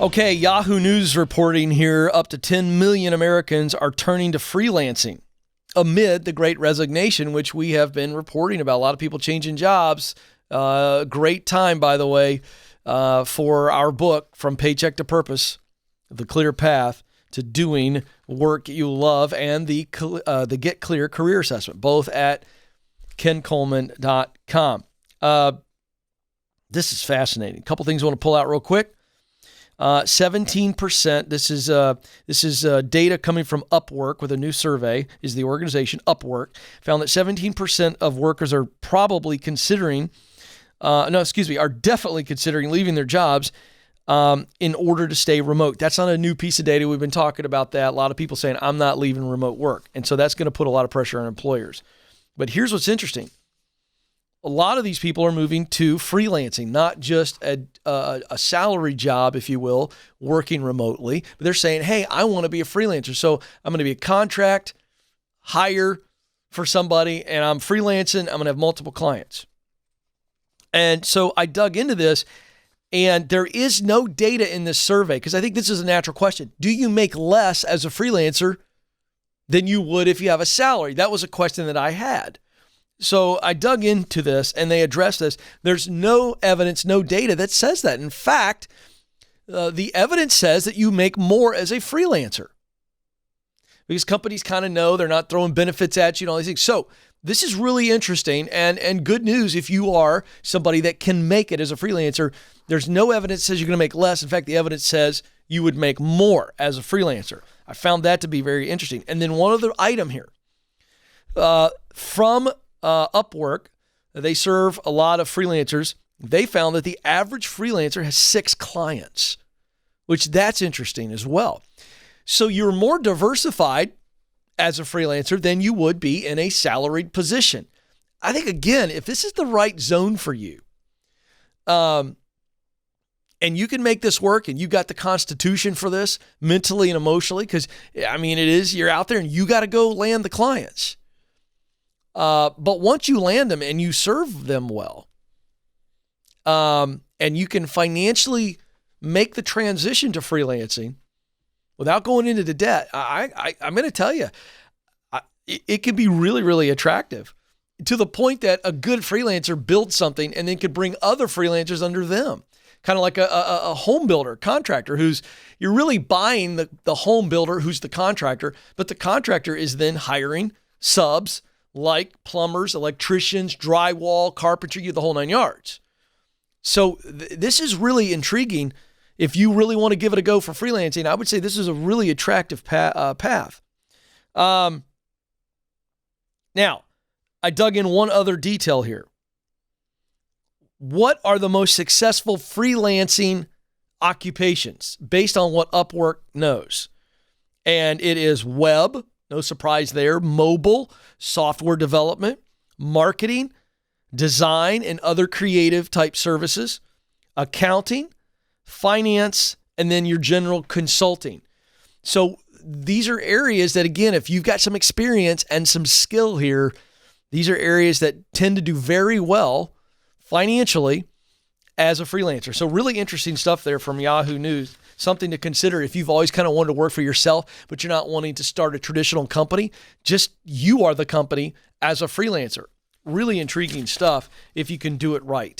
Okay, Yahoo News reporting here, up to 10 million Americans are turning to freelancing amid the Great Resignation, which we have been reporting about. A lot of people changing jobs. Great time, by the way, for our book, From Paycheck to Purpose, The Clear Path to Doing Work You Love, and the Get Clear Career Assessment, both at kencoleman.com. This is fascinating. A couple things I want to pull out real quick. 17%, this is data coming from Upwork with a new survey, is the organization Upwork, found that 17% of workers are probably considering, are definitely considering leaving their jobs in order to stay remote. That's not a new piece of data. We've been talking about that. A lot of people saying, I'm not leaving remote work. And so that's going to put a lot of pressure on employers. But here's what's interesting. A lot of these people are moving to freelancing, not just a salary job, if you will, working remotely. But they're saying, hey, I want to be a freelancer. So I'm going to be a contract hire for somebody, and I'm freelancing. I'm going to have multiple clients. And so I dug into this, and there is no data in this survey, because I think this is a natural question. Do you make less as a freelancer than you would if you have a salary? That was a question that I had. So I dug into this, and they addressed this. There's no evidence, no data that says that. In fact, the evidence says that you make more as a freelancer, because companies kind of know they're not throwing benefits at you and all these things. So this is really interesting and good news if you are somebody that can make it as a freelancer. There's no evidence that says you're going to make less. In fact, the evidence says you would make more as a freelancer. I found that to be very interesting. And then one other item here. From Upwork, they serve a lot of freelancers. They found that the average freelancer has 6 clients, which that's interesting as well. So you're more diversified as a freelancer than you would be in a salaried position. I think, again, if this is the right zone for you, and you can make this work, and you've got the constitution for this mentally and emotionally, because, I mean, you're out there and you got to go land the clients. But once you land them and you serve them well, and you can financially make the transition to freelancing without going into the debt, I'm going to tell you, it can be really, really attractive, to the point that a good freelancer builds something and then could bring other freelancers under them. Kind of like a home builder, contractor, you're really buying the home builder who's the contractor, but the contractor is then hiring subs like plumbers, electricians, drywall, carpentry, the whole 9 yards. So this is really intriguing. If you really want to give it a go for freelancing, I would say this is a really attractive path. Now, I dug in one other detail here. What are the most successful freelancing occupations based on what Upwork knows? And it is web, no surprise there, mobile, software development, marketing, design, and other creative type services, accounting, finance, and then your general consulting. So these are areas that, again, if you've got some experience and some skill here, these are areas that tend to do very well financially as a freelancer. So really interesting stuff there from Yahoo News. Something to consider if you've always kind of wanted to work for yourself, but you're not wanting to start a traditional company. Just you are the company as a freelancer. Really intriguing stuff if you can do it right.